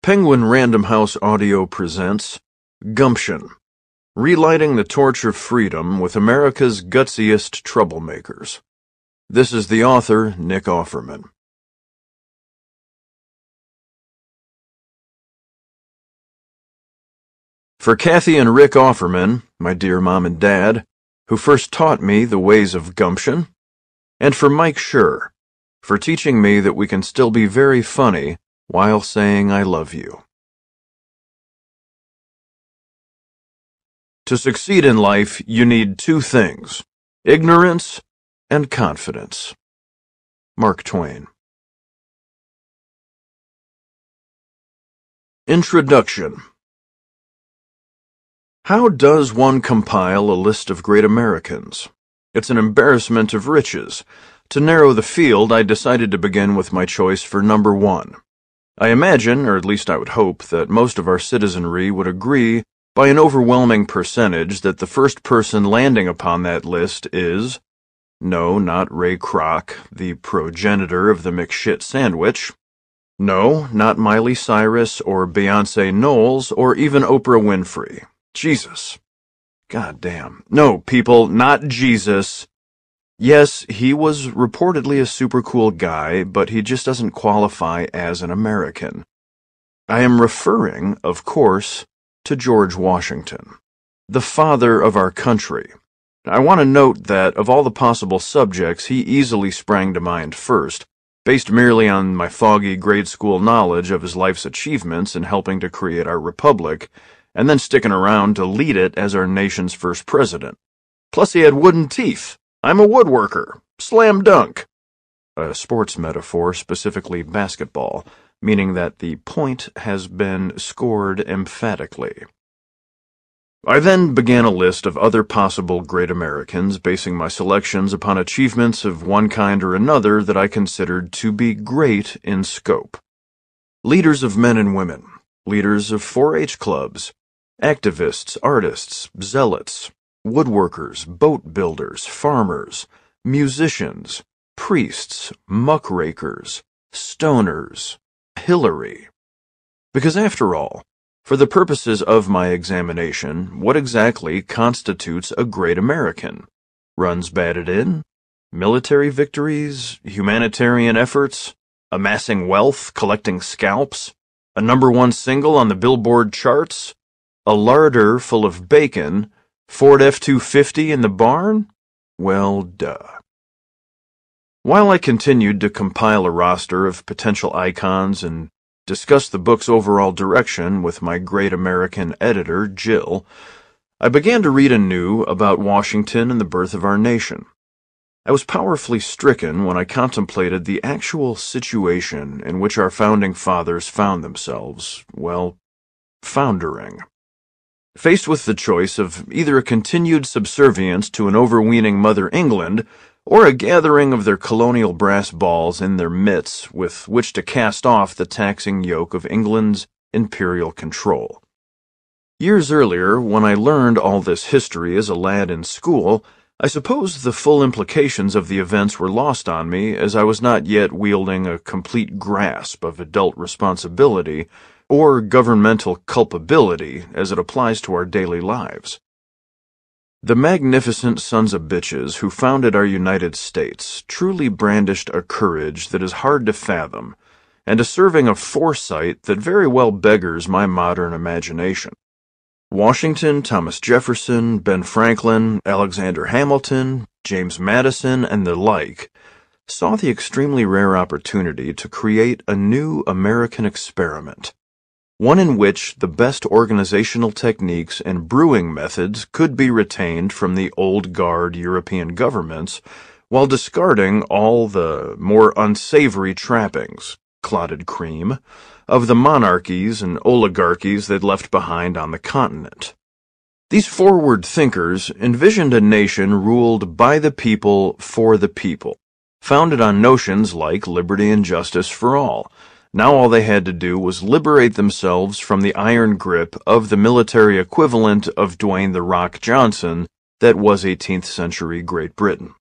Penguin Random House Audio presents Gumption, relighting the torch of freedom with America's gutsiest troublemakers. This is the author, Nick Offerman. For Kathy and Rick Offerman, my dear mom and dad, who first taught me the ways of gumption, and for Mike Schur, for teaching me that we can still be very funny while saying I love you. To succeed in life, you need two things: ignorance and confidence. Mark Twain. Introduction. How does one compile a list of great Americans? It's an embarrassment of riches. To narrow the field, I decided to begin with my choice for number 1. I imagine, or at least I would hope, that most of our citizenry would agree by an overwhelming percentage that the first person landing upon that list is, no, not Ray Kroc, the progenitor of the McShit sandwich. No, not Miley Cyrus or Beyonce Knowles or even Oprah Winfrey. Jesus. God damn. No, people, not Jesus. Yes, he was reportedly a super cool guy, but he just doesn't qualify as an American. I am referring, of course, to George Washington, the father of our country. I want to note that of all the possible subjects, he easily sprang to mind first, based merely on my foggy grade school knowledge of his life's achievements in helping to create our republic, and then sticking around to lead it as our nation's first president. Plus he had wooden teeth. I'm a woodworker. Slam dunk. A sports metaphor, specifically basketball, meaning that the point has been scored emphatically. I then began a list of other possible great Americans, basing my selections upon achievements of one kind or another that I considered to be great in scope. Leaders of men and women, leaders of 4-H clubs, activists, artists, zealots, woodworkers, boat builders, farmers, musicians, priests, muckrakers, stoners, Hillary. Because after all, for the purposes of my examination, what exactly constitutes a great American? Runs batted in? Military victories? Humanitarian efforts? Amassing wealth? Collecting scalps? A #1 single on the Billboard charts? A larder full of bacon? Ford F-250 in the barn? Well, duh. While I continued to compile a roster of potential icons and discuss the book's overall direction with my great American editor, Jill, I began to read anew about Washington and the birth of our nation. I was powerfully stricken when I contemplated the actual situation in which our founding fathers found themselves, well, foundering. Faced with the choice of either a continued subservience to an overweening Mother England or a gathering of their colonial brass balls in their midst with which to cast off the taxing yoke of England's imperial control. Years earlier, when I learned all this history as a lad in school, I suppose the full implications of the events were lost on me, as I was not yet wielding a complete grasp of adult responsibility or governmental culpability as it applies to our daily lives. The magnificent sons of bitches who founded our United States truly brandished a courage that is hard to fathom, and a serving of foresight that very well beggars my modern imagination. Washington, Thomas Jefferson, Ben Franklin, Alexander Hamilton, James Madison, and the like saw the extremely rare opportunity to create a new American experiment. One in which the best organizational techniques and brewing methods could be retained from the old guard European governments, while discarding all the more unsavory trappings, clotted cream, of the monarchies and oligarchies they'd left behind on the continent. These forward thinkers envisioned a nation ruled by the people for the people, founded on notions like liberty and justice for all. Now all they had to do was liberate themselves from the iron grip of the military equivalent of Dwayne "The Rock" Johnson that was 18th century Great Britain.